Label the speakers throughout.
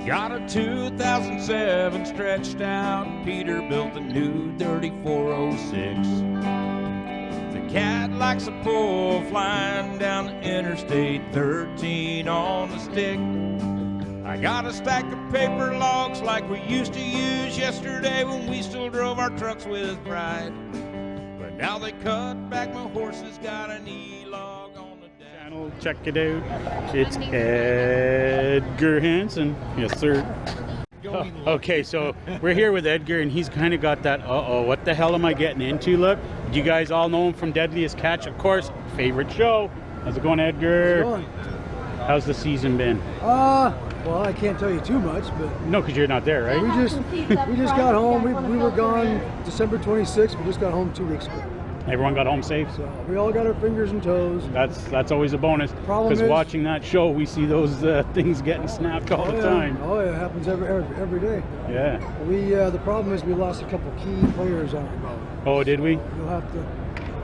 Speaker 1: Got a 2007 stretched out, and Peter built a new 3406. The cat likes a pull flying down the Interstate 13 on the stick. I got a stack of paper logs like we used to use yesterday when we still drove our trucks with pride. But now they cut back, my horses got an E-log on the
Speaker 2: channel. Check it out. It's Edgar Hansen. Yes, sir. Oh, okay, so we're here with Edgar, and he's kind of got that, what the hell am I getting into look. You guys all know him from Deadliest Catch, of course, favorite show. How's it going, Edgar?
Speaker 3: How's it going?
Speaker 2: How's the season been?
Speaker 3: Well, I can't tell you too much, but
Speaker 2: no, because you're not there, right?
Speaker 3: we just got home. We were gone December 26th. We just got home 2 weeks ago.
Speaker 2: Everyone got home safe?
Speaker 3: So we all got our fingers and toes.
Speaker 2: That's always a bonus. Because watching that show, we see those things getting snapped all the time.
Speaker 3: Oh yeah, it happens every day.
Speaker 2: Yeah.
Speaker 3: The problem is we lost a couple key players on our boat.
Speaker 2: Oh, did we?
Speaker 3: You'll have to.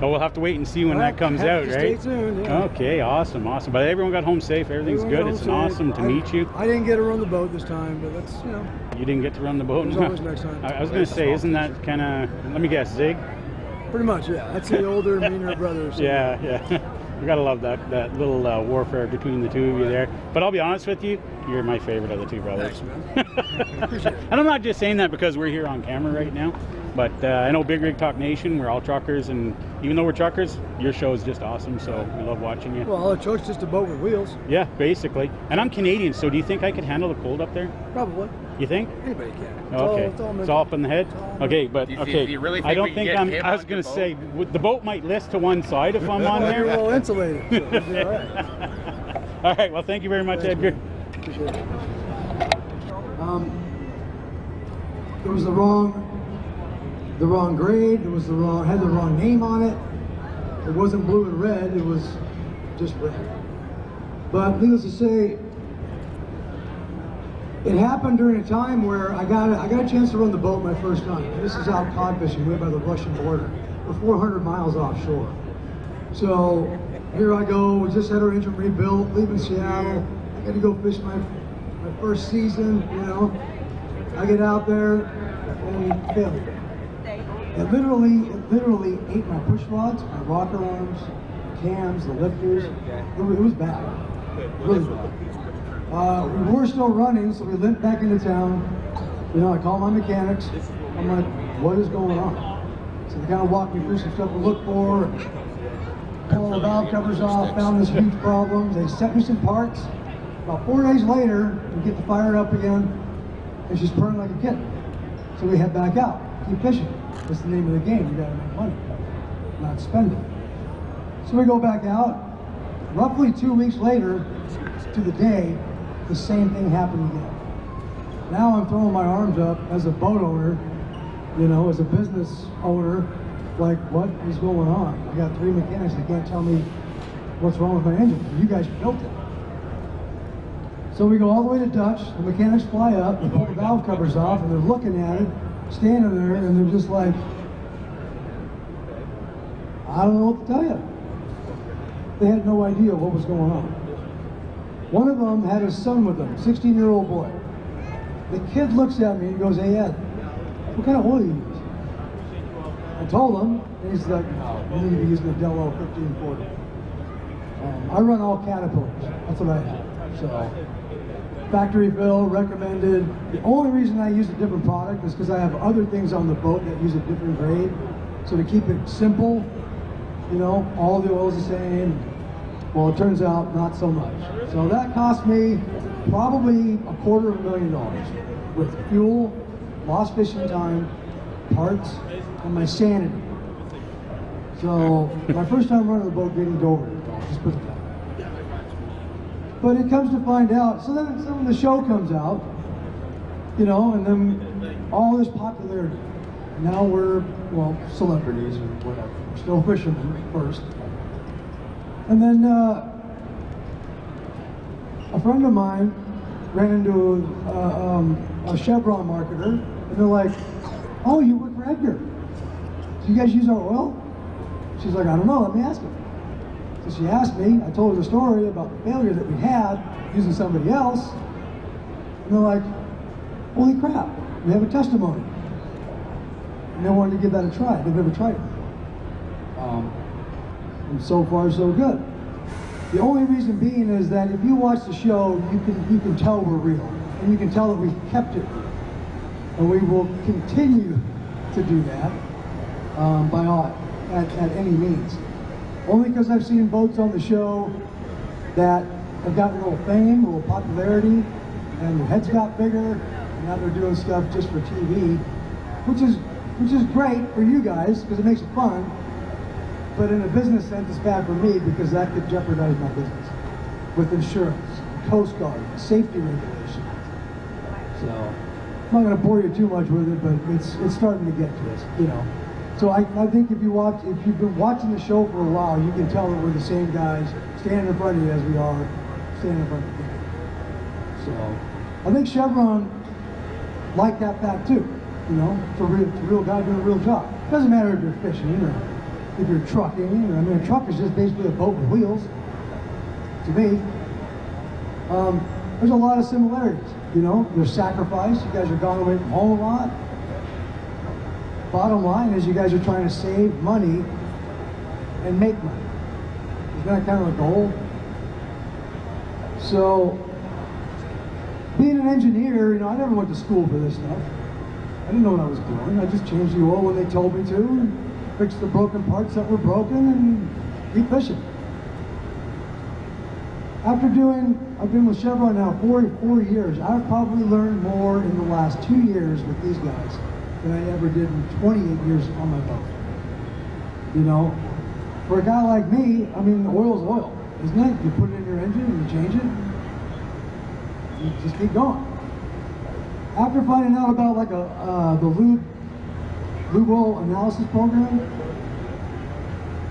Speaker 2: Oh, we'll have to wait and see when that comes out, right?
Speaker 3: Stay tuned. Yeah.
Speaker 2: Okay, awesome. But everyone got home safe. Everything's good. It's awesome to meet you.
Speaker 3: I didn't get to run the boat this time, but that's
Speaker 2: You didn't get to run the boat.
Speaker 3: There's always next time.
Speaker 2: I was going to say, isn't that kind of? Let me guess, Zig.
Speaker 3: Pretty much, yeah. That's the older, meaner brother. So.
Speaker 2: Yeah. You gotta love that little warfare between the two of you there. But I'll be honest with you, you're my favorite of the two brothers.
Speaker 3: Thanks, man. Appreciate it.
Speaker 2: And I'm not just saying that because we're here on camera right now, but I know Big Rig Talk Nation, we're all truckers, and even though we're truckers, your show is just awesome, so we love watching you.
Speaker 3: Well, a truck's just a boat with wheels.
Speaker 2: Yeah, basically. And I'm Canadian, so do you think I could handle the cold up there?
Speaker 3: Probably.
Speaker 2: You think?
Speaker 3: Anybody can.
Speaker 2: Okay, it's all up in the head. Okay, but
Speaker 4: Do you really think
Speaker 2: I don't think I was going to say the boat might list to one side if I'm on there.
Speaker 3: You're well insulated. So it'll be all right.
Speaker 2: All right. Well, thank you very much, Edgar.
Speaker 3: Man. Appreciate it. It was the wrong grade. It was had the wrong name on it. It wasn't blue and red. It was just red. But needless to say, it happened during a time where I got a chance to run the boat my first time. This is out cod fishing way by the Russian border. We're 400 miles offshore. So here I go, we just had our engine rebuilt, leaving Seattle. I got to go fish my first season, I get out there and failure. It literally ate my push rods, my rocker arms, the cams, the lifters. It was bad, really bad. We were still running, so we limped back into town. I called my mechanics. I'm like, what is going on? So they kind of walked me through some stuff to look for. Pull the valve covers off, found this huge problem. They sent me some parts. About 4 days later, we get the fire up again, and she's purring like a kitten. So we head back out, keep fishing. That's the name of the game. You gotta make money, not spend it. So we go back out. Roughly 2 weeks later, to the day, the same thing happened again. Now I'm throwing my arms up as a boat owner, as a business owner, like, what is going on? I got 3 mechanics that can't tell me what's wrong with my engine. You guys built it. So we go all the way to Dutch, the mechanics fly up, and pull the valve covers off, and they're looking at it, standing there, and they're just like, I don't know what to tell you. They had no idea what was going on. One of them had his son with him, 16-year-old boy. The kid looks at me and goes, hey Ed, what kind of oil do you use? I told him, and he's like, no, you need to be using a Delo 1540. I run all Caterpillars, that's what I have. So, factory fill, recommended. The only reason I use a different product is because I have other things on the boat that use a different grade. So to keep it simple, all the oil's the same. Well, it turns out not so much. So that cost me probably $250,000 with fuel, lost fishing time, parts, and my sanity. So my first time running the boat getting Dover, just put it down. But it comes to find out, so then the show comes out, and then all this popularity. Now we're, celebrities or whatever. We're still fishermen first. And then a friend of mine ran into a Chevron marketer, and they're like, oh, you work for Edgar. Do you guys use our oil? She's like, I don't know, let me ask him. So she asked me, I told her the story about the failure that we had using somebody else, And they're like, holy crap, we have a testimony. And they wanted to give that a try. They've never tried it. And so far, so good. The only reason being is that if you watch the show, you can tell we're real. And you can tell that we've kept it real. And we will continue to do that at any means. Only because I've seen boats on the show that have gotten a little fame, a little popularity, and their heads got bigger, and now they're doing stuff just for TV, which is great for you guys because it makes it fun. But in a business sense, it's bad for me because that could jeopardize my business with insurance, Coast Guard, safety regulations. So I'm not going to bore you too much with it, but it's starting to get to us, you know. So I think if you've been watching the show for a while, you can tell that we're the same guys standing in front of you as we are standing in front of you. So I think Chevron liked that fact too, you know. It's a real guy doing a real job. Doesn't matter if you're fishing or if you're trucking. I mean, a truck is just basically a boat with wheels, to me. There's a lot of similarities, you know. There's sacrifice. You guys are gone away from home a lot. Bottom line is you guys are trying to save money and make money. Isn't that kind of the goal? So, being an engineer, you know, I never went to school for this stuff. I didn't know what I was doing. I just changed the oil when they told me to, and fixed the broken parts that were broken, and keep fishing. I've been with Chevron now 4 years. I've probably learned more in the last 2 years with these guys than I ever did in 28 years on my boat. You know, for a guy like me, I mean, oil's oil, isn't it? You put it in your engine and you change it. You just keep going. After finding out about like the lube oil analysis program,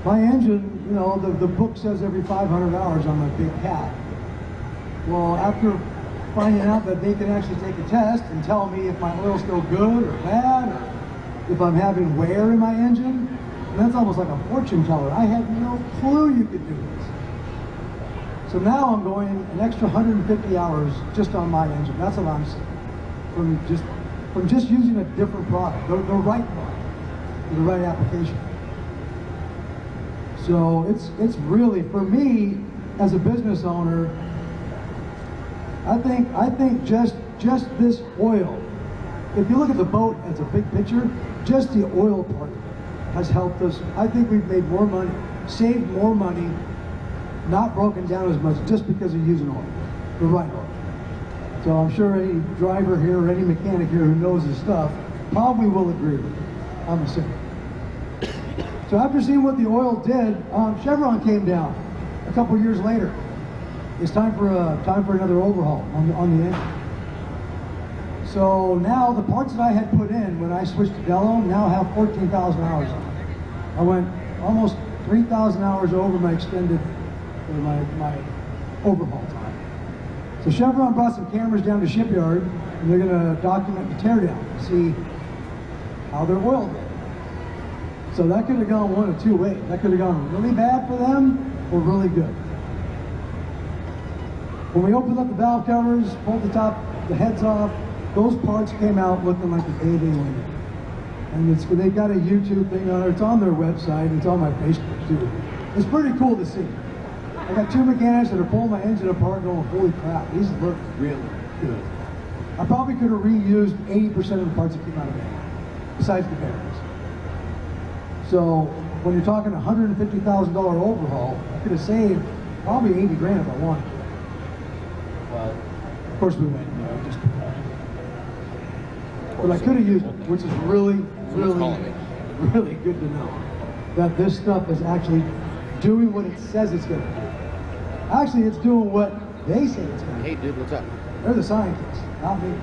Speaker 3: my engine, you know, the book says every 500 hours on my big cat. Well, after finding out that they can actually take a test and tell me if my oil's still good or bad, or if I'm having wear in my engine, and that's almost like a fortune teller. I had no clue you could do this. So now I'm going an extra 150 hours just on my engine. That's what I'm saying. From just using a different product, the right product, the right application. So it's really, for me as a business owner, I think just this oil, if you look at the boat as a big picture, just the oil part has helped us. I think we've made more money, saved more money, not broken down as much just because of using oil, the right oil. So I'm sure any driver here or any mechanic here who knows his stuff probably will agree with me. I'm assuming. So after seeing what the oil did, Chevron came down a couple years later. It's time for another overhaul on the engine. So now the parts that I had put in when I switched to Delo now have 14,000 hours on it. I went almost 3,000 hours over my extended, my overhaul time. So Chevron brought some cameras down to shipyard, and they're going to document the teardown and see how their oil did. So that could have gone one of two ways. That could have gone really bad for them or really good. When we opened up the valve covers, pulled the heads off, those parts came out looking like the day they landed. And they've got a YouTube thing on it. It's on their website. It's on my Facebook too. It's pretty cool to see. I got two mechanics that are pulling my engine apart going, holy crap, these look really good. I probably could have reused 80% of the parts that came out of it, besides the bearings. So when you're talking $150,000 overhaul, I could have saved probably 80 grand if I wanted to. But of course we went, you know, just but I could have used it, which is really good to know that this stuff is actually doing what it says it's going to do. Actually, it's doing what they say it's going to do.
Speaker 4: Hey dude, what's up?
Speaker 3: They're the scientists, not me.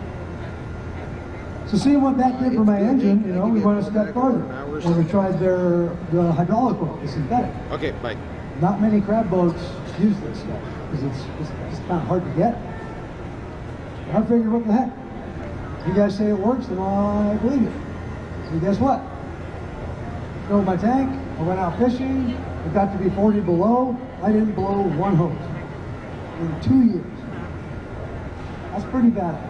Speaker 3: So seeing what that did for my engine, you know, we went a step further. When we tried the hydraulic oil, the synthetic.
Speaker 4: Okay, bye.
Speaker 3: Not many crab boats use this stuff because it's kind of hard to get. I figured, what the heck? You guys say it works, then I believe it. So guess what? Filled my tank, I went out fishing, it got to be 40 below, I didn't blow one hose in 2 years. That's pretty badass.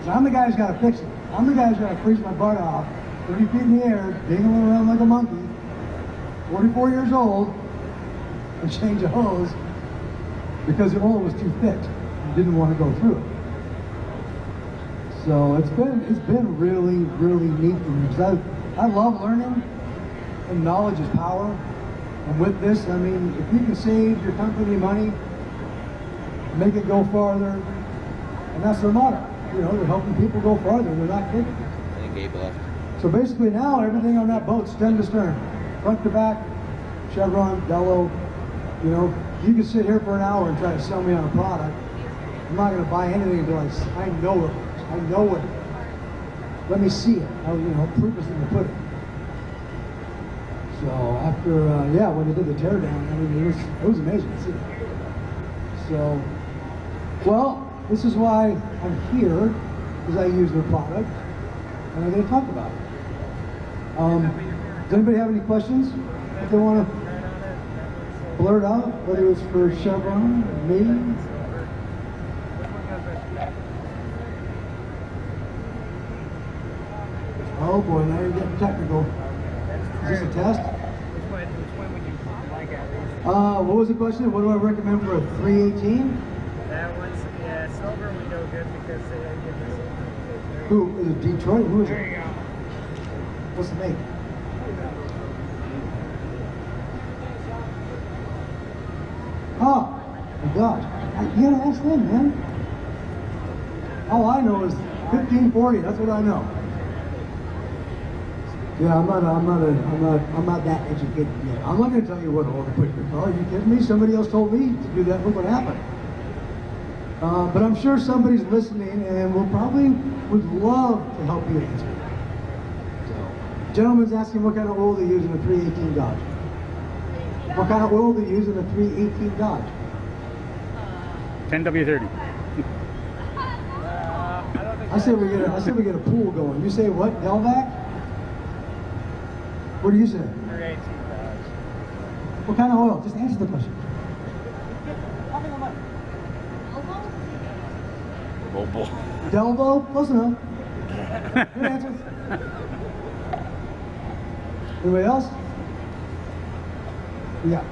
Speaker 3: So I'm the guy who's got to fix it. I'm the guy who's got to freeze my butt off, 30 feet in the air, dingling around like a monkey, 44 years old, and change a hose because the oil was too thick and didn't want to go through it. So it's been really, really neat for me because I love learning, and knowledge is power. And with this, I mean, if you can save your company money, make it go farther, and that's their motto. You know, they're helping people go farther. They're not kidding.
Speaker 4: I think Gabe left.
Speaker 3: So basically now everything on that boat, stem to stern, front to back, chevron, bellow, you know, you can sit here for an hour and try to sell me on a product. I'm not going to buy anything until I know it works. I know it. Let me see it. I'll, you know, proof is in the pudding. So after, yeah, when they did the teardown, I mean, it was amazing to see. So, well, this is why I'm here, because I use their product, and I'm going to talk about it. Does anybody have any questions that they want to blurt out, whether it's for Chevron or me? Oh boy, now you're getting technical. Is this a test? What was the question? What do I recommend for a 318?
Speaker 5: That one's, yeah, silver would go good because they give us.
Speaker 3: Who is it? Detroit? Who is
Speaker 5: There
Speaker 3: it?
Speaker 5: you go.
Speaker 3: What's the name? Oh, my gosh. You gotta ask them, man. All I know is 1540. That's what I know. Yeah, I'm not that educated yet. I'm not going to tell you what oil to put in your car. Are you kidding me? Somebody else told me to do that. Look what happened. But I'm sure somebody's listening and would love to help you answer. So, gentleman's asking what kind of oil they use in a 318 Dodge. What kind of oil they use in a 318 Dodge?
Speaker 2: 10W30.
Speaker 3: I say we get a pool going. You say what? Delvac? What do you say?
Speaker 5: 318 Dodge.
Speaker 3: What kind of oil? Just answer the question.
Speaker 4: Mobile.
Speaker 3: Delvo? Close enough. Good answer. Anybody else? Yeah.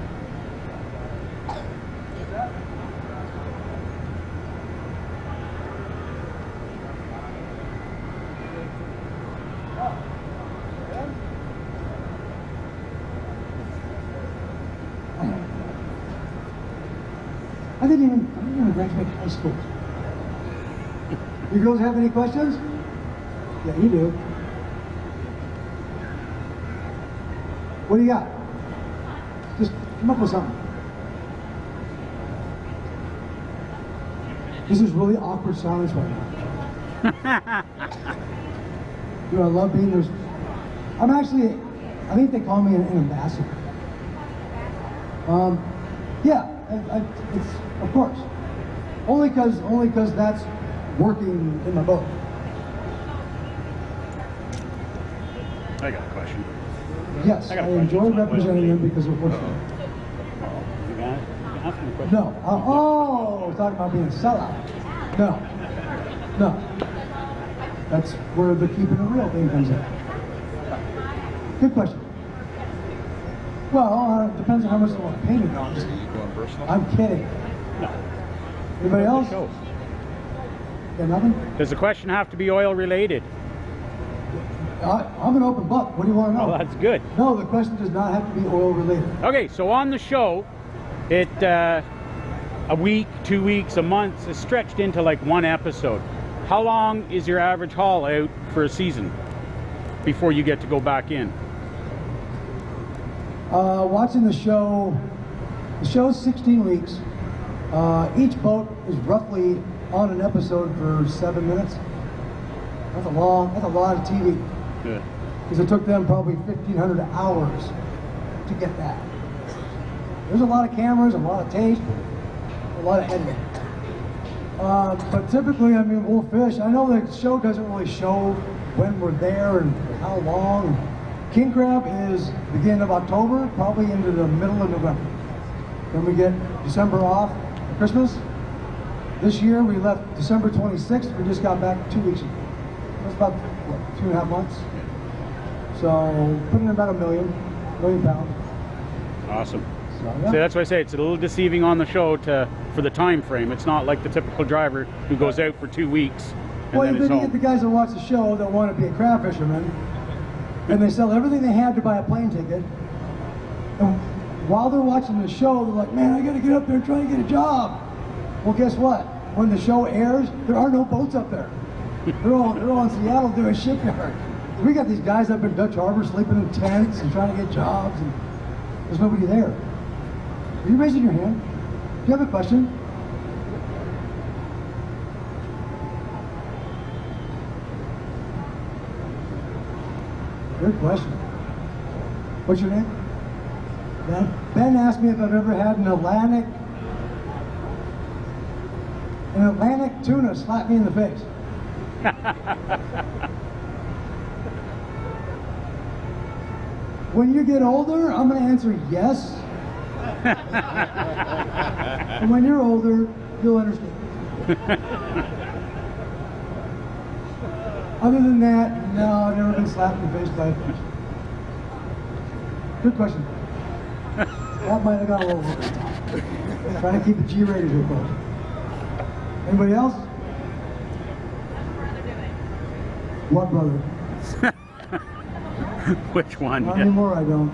Speaker 3: I didn't even graduate high school. You girls have any questions? Yeah, you do. What do you got? Just come up with something. This is really awkward silence right now. You know, I love being there. I think they call me an ambassador. Yeah, it's, of course. Only because that's working in my boat.
Speaker 2: I got a question.
Speaker 3: Yes, I enjoy representing them because of what.
Speaker 2: You got it? Ask me a question.
Speaker 3: No. Oh, we're talking about being a sellout. No. That's where the keeping it real thing comes in. Good question. Well, it depends on how much they want to pay me.
Speaker 4: Are you going personal?
Speaker 3: I'm kidding.
Speaker 2: No.
Speaker 3: Anybody else?
Speaker 2: Show.
Speaker 3: Got nothing?
Speaker 2: Does the question have to be oil related?
Speaker 3: I'm an open book. What do you want to know?
Speaker 2: Oh, that's good.
Speaker 3: No, the question does not have to be oil related.
Speaker 2: Okay, so on the show, it a week, 2 weeks, a month is stretched into like one episode. How long is your average haul out for a season before you get to go back in?
Speaker 3: Watching the show's 16 weeks. Each boat is roughly on an episode for 7 minutes. That's a lot of TV.
Speaker 2: Good.
Speaker 3: Because it took them probably 1,500 hours to get that. There's a lot of cameras, a lot of tape, a lot of editing. But typically, I mean, we'll fish. I know the show doesn't really show when we're there and for how long. King crab is beginning of October, probably into the middle of November. Then we get December off for Christmas. This year we left December 26th. We just got back 2 weeks ago. That's about, what, 2.5 months? So putting in about £1 million pounds.
Speaker 2: Awesome.
Speaker 3: So, yeah.
Speaker 2: So that's why I say it's a little deceiving on the show for the time frame. It's not like the typical driver who goes out for 2 weeks and
Speaker 3: Well,
Speaker 2: then
Speaker 3: then
Speaker 2: it's
Speaker 3: you
Speaker 2: home.
Speaker 3: get the guys that watch the show that want to be a crab fisherman, and they sell everything they have to buy a plane ticket. And while they're watching the show, they're like, man, I got to get up there and try to get a job. Well, guess what? When the show airs, there are no boats up there. They're all in Seattle doing shipyard. We got these guys up in Dutch Harbor sleeping in tents and trying to get jobs, and there's nobody there. Are you raising your hand? Do you have a question? Good question. What's your name? Ben? Ben asked me if I've ever had an Atlantic tuna slap me in the face. When you get older, I'm going to answer yes. And when you're older, you'll understand. Other than that, no, I've never been slapped in the face by a fish. Good question. That might have gone a little over the top. Trying to keep the G-rated here, folks. Anybody else? What brother?
Speaker 2: Which one?
Speaker 3: Not anymore, I don't.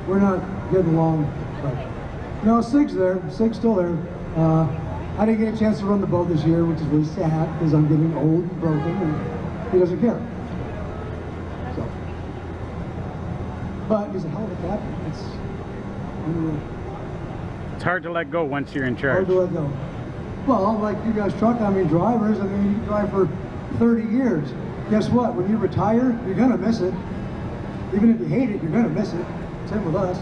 Speaker 3: We're not getting along. But no, Sig's there. Sig's still there. I didn't get a chance to run the boat this year, which is really sad because I'm getting old and broken, and he doesn't care. So, but he's a hell of a captain.
Speaker 2: It's hard to let go once you're in
Speaker 3: Hard
Speaker 2: charge.
Speaker 3: to let go. Well, like you guys drivers, you can drive for 30 years. Guess what? When you retire, you're gonna miss it. Even if you hate it, you're gonna miss it. Same with us.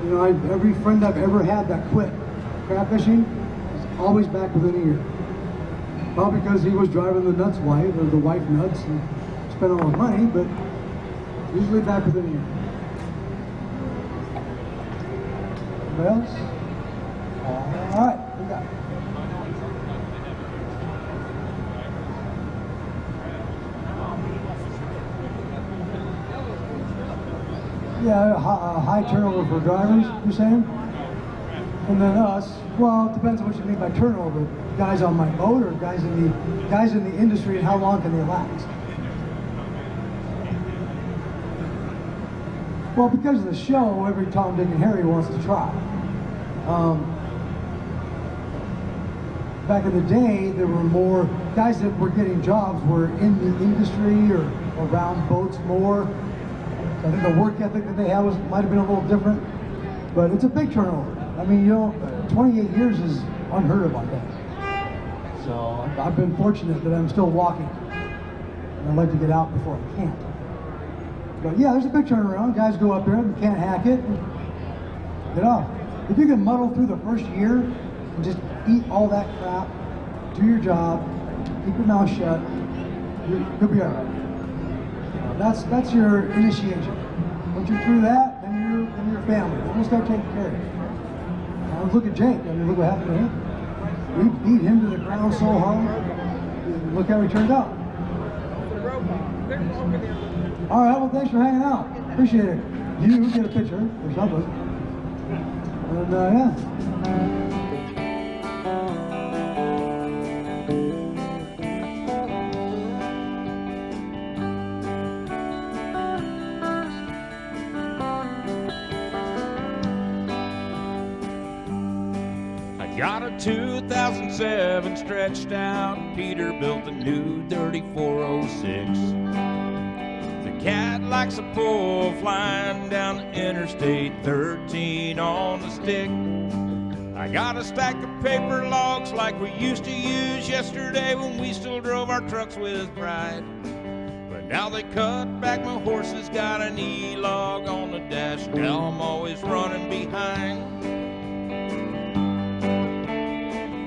Speaker 3: You know, every friend I've ever had that quit crab fishing is always back within a year. Probably because he was driving the nuts wife, or the wife nuts, and spent all the money, but usually back within a year. Anybody else? All right, we got it. Yeah, a high turnover for drivers, you're saying? And then us, well, it depends on what you mean by turnover. Guys on my boat or guys in the industry, and how long can they last? Well, because of the show, every Tom, Dick, and Harry wants to try. Back in the day, there were more guys that were getting jobs were in the industry or around boats more. So I think the work ethic that they had might have been a little different, but it's a big turnover. I mean, you know, 28 years is unheard of like that. So I've been fortunate that I'm still walking, and I'd like to get out before I can't. But yeah, there's a big turnaround. Guys go up there and can't hack it and get off. If you can muddle through the first year and just eat all that crap, do your job, keep your mouth shut, you'll be all right. That's your initiation. Once you're through that, then you're family. Then we'll start taking care of you. Now look at Jake. I mean, look what happened to him. We beat him to the ground so hard. Look how he turned out. All right, well, thanks for hanging out. Appreciate it. You get a picture or something. And yeah.
Speaker 1: Got a 2007 stretched out. Peter built a new 3406. The cat likes a pull flying down the Interstate 13 on the stick. I got a stack of paper logs like we used to use yesterday when we still drove our trucks with pride. But now they cut back, my horse has got an E-log on the dash. Now I'm always running behind.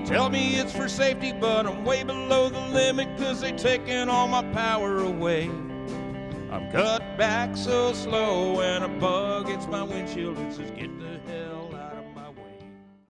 Speaker 1: Tell me it's for safety, but I'm way below the limit, 'cause they taking all my power away. I'm cut back so slow, and a bug hits my windshield. children says, get the hell